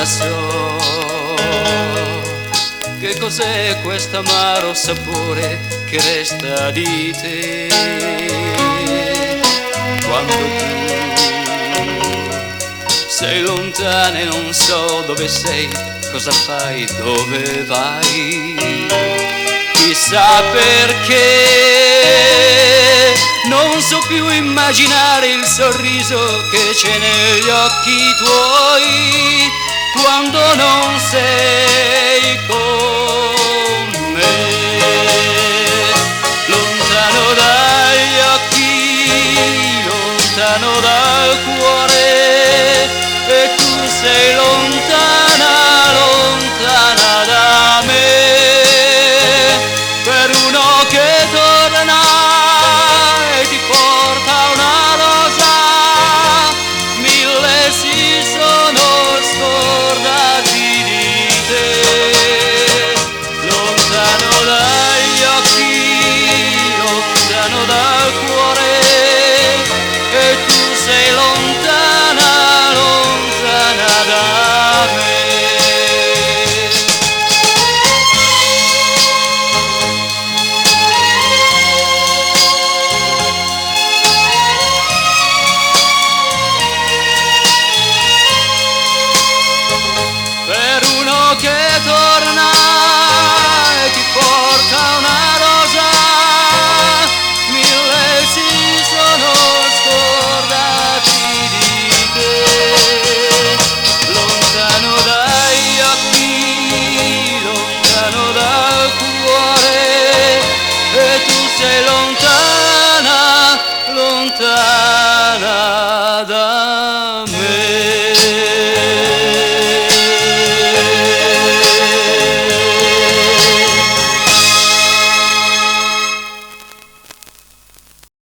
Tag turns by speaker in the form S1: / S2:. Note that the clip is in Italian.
S1: ma so che cos'è questo amaro sapore che resta di te quando tu sei lontana e non so dove sei, cosa fai, dove vai. Chissà perché non so più immaginare il sorriso che c'è negli occhi tuoi quando non sei con me. Lontano dagli occhi, lontano dal cuore, e tu sei lontano